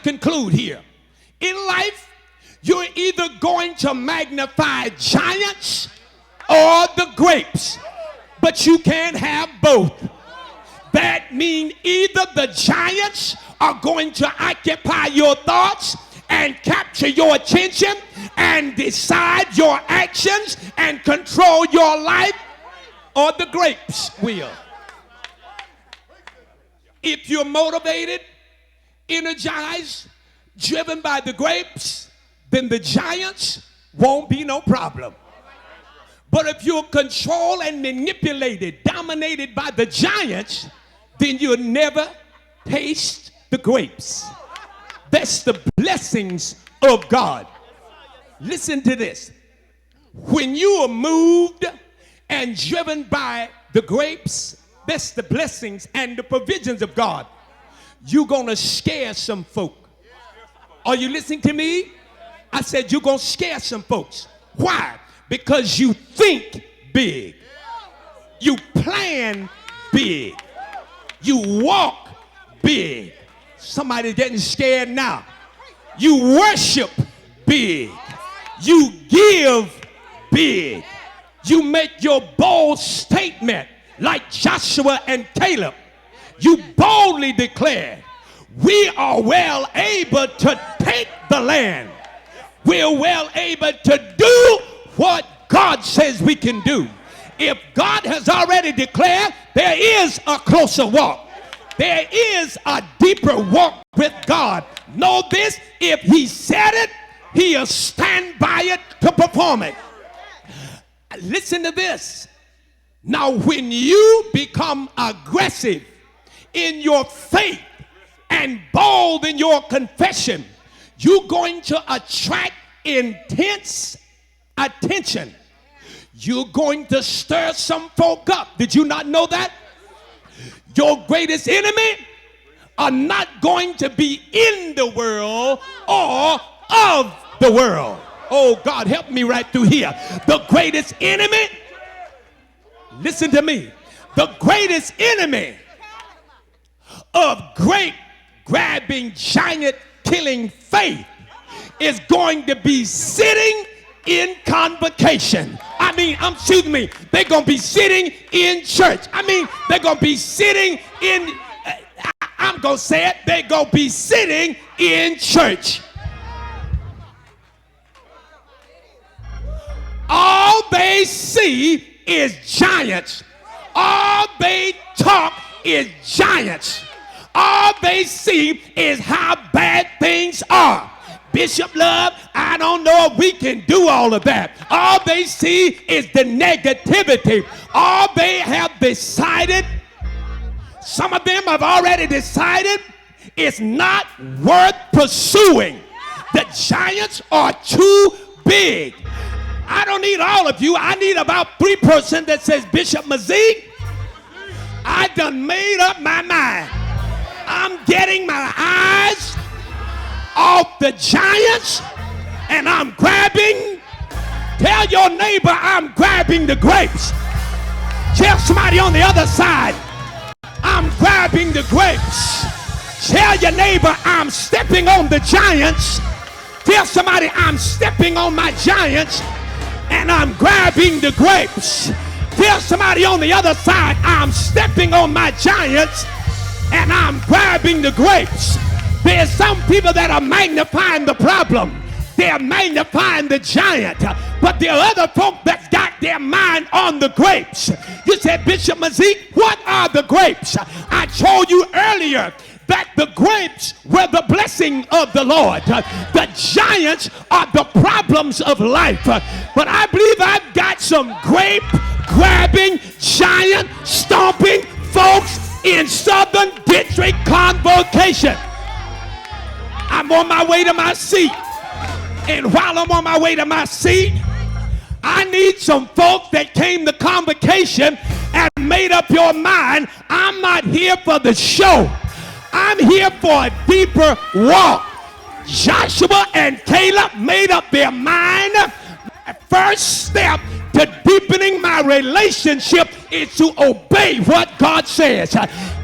conclude here. In life, you're either going to magnify giants or the grapes, but you can't have both. That means either the giants are going to occupy your thoughts and capture your attention and decide your actions and control your life, or the grapes will. If you're motivated, energized, driven by the grapes, then the giants won't be no problem. But if you're controlled and manipulated, dominated by the giants, then you'll never taste the grapes. That's the blessings of God. Listen to this. When you are moved and driven by the grapes, that's the blessings and the provisions of God, you're going to scare some folk. Are you listening to me? I said you're going to scare some folks. Why? Because you think big. You plan big. You walk big. Somebody getting scared now. You worship big. You give big. You make your bold statement like Joshua and Caleb. You boldly declare, we are well able to take the land. We're well able to do what God says we can do. If God has already declared, there is a closer walk. There is a deeper walk with God. Know this, if he said it, he'll stand by it to perform it. Listen to this. Now, when you become aggressive in your faith and bold in your confession, you're going to attract intense attention. You're going to stir some folk up. Did you not know that? Your greatest enemy are not going to be in the world or of the world. Oh, God, help me right through here. The greatest enemy, listen to me, the greatest enemy of great grabbing, giant killing faith is going to be sitting in convocation. They're going to be sitting in church. They're going to be sitting in, I'm going to say it, they're going to be sitting in church. All they see is giants. All they talk is giants. All they see is how bad things are. Bishop Love, I don't know if we can do all of that. All they see is the negativity. All they have decided, some of them have already decided, it's not worth pursuing. The giants are too big. I don't need all of you. I need about 3% that says, Bishop McZeke, I done made up my mind. I'm getting my eyes off the giants and I'm grabbing. Tell your neighbor I'm grabbing the grapes. Tell somebody on the other side, I'm grabbing the grapes. Tell your neighbor I'm stepping on the giants. Tell somebody I'm stepping on my giants and I'm grabbing the grapes. Tell somebody on the other side I'm stepping on my giants and I'm grabbing the grapes. There's some people that are magnifying the problem. They're magnifying the giant. But there are other folk that's got their mind on the grapes. You said, Bishop McZeke, what are the grapes? I told you earlier that the grapes were the blessing of the Lord. The giants are the problems of life. But I believe I've got some grape grabbing, giant stomping folks in Southern District Convocation. I'm on my way to my seat. And while I'm on my way to my seat, I need some folks that came to Convocation and made up your mind. I'm not here for the show. I'm here for a deeper walk. Joshua and Caleb made up their mind. First step to deepening my relationship is to obey what God says.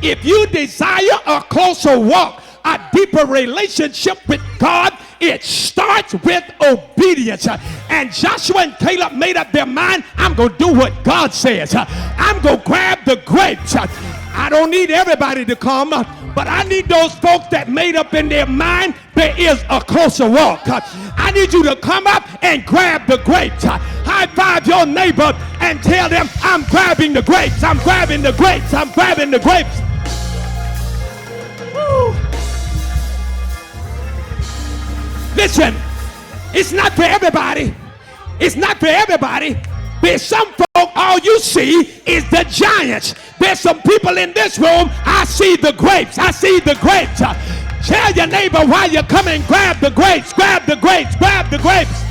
If you desire a closer walk, a deeper relationship with God, it starts with obedience. And Joshua and Caleb made up their mind, I'm going to do what God says. I'm going to grab the grapes. I don't need everybody to come, but I need those folks that made up in their mind there is a closer walk. I need you to come up and grab the grapes. High five your neighbor and tell them, I'm grabbing the grapes. I'm grabbing the grapes. I'm grabbing the grapes. Woo. Listen, it's not for everybody. It's not for everybody. There's some folk, all you see is the giants. There's some people in this room, I see the grapes. I see the grapes. Tell your neighbor while you're coming, grab the grapes, grab the grapes, grab the grapes.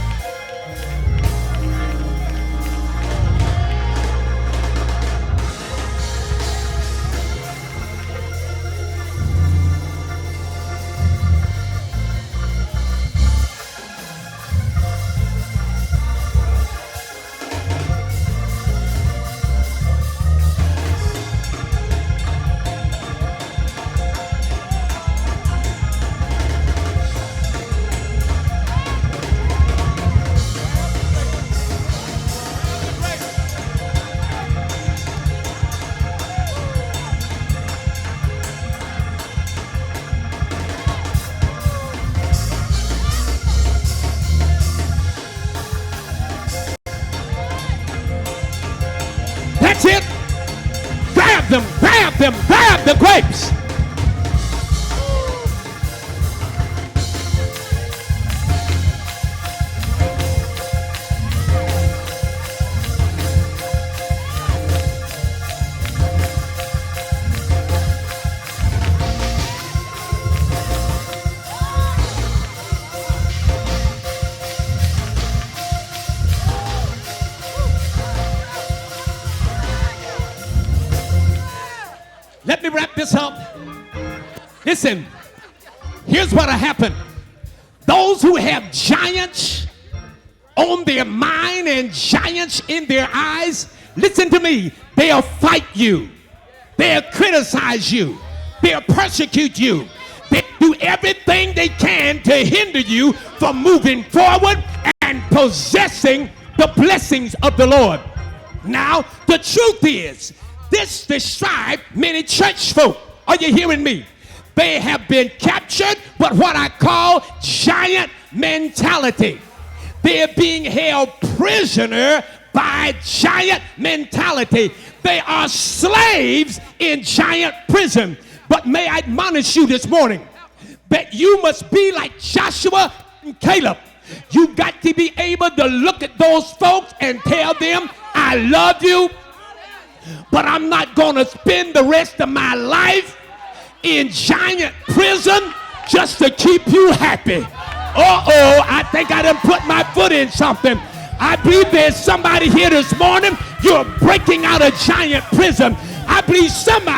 That's it. Grab them, grab them, grab the grapes. Let me wrap this up. Listen, here's what'll happen. Those who have giants on their mind and giants in their eyes, listen to me, they'll fight you. They'll criticize you. They'll persecute you. They do everything they can to hinder you from moving forward and possessing the blessings of the Lord. Now, the truth is, this describes many church folk. Are you hearing me? They have been captured with what I call giant mentality. They're being held prisoner by giant mentality. They are slaves in giant prison. But may I admonish you this morning that you must be like Joshua and Caleb. You got to be able to look at those folks and tell them, I love you, but I'm not going to spend the rest of my life in giant prison just to keep you happy. Uh-oh, I think I done put my foot in something. I believe there's somebody here this morning, you're breaking out of giant prison. I believe somebody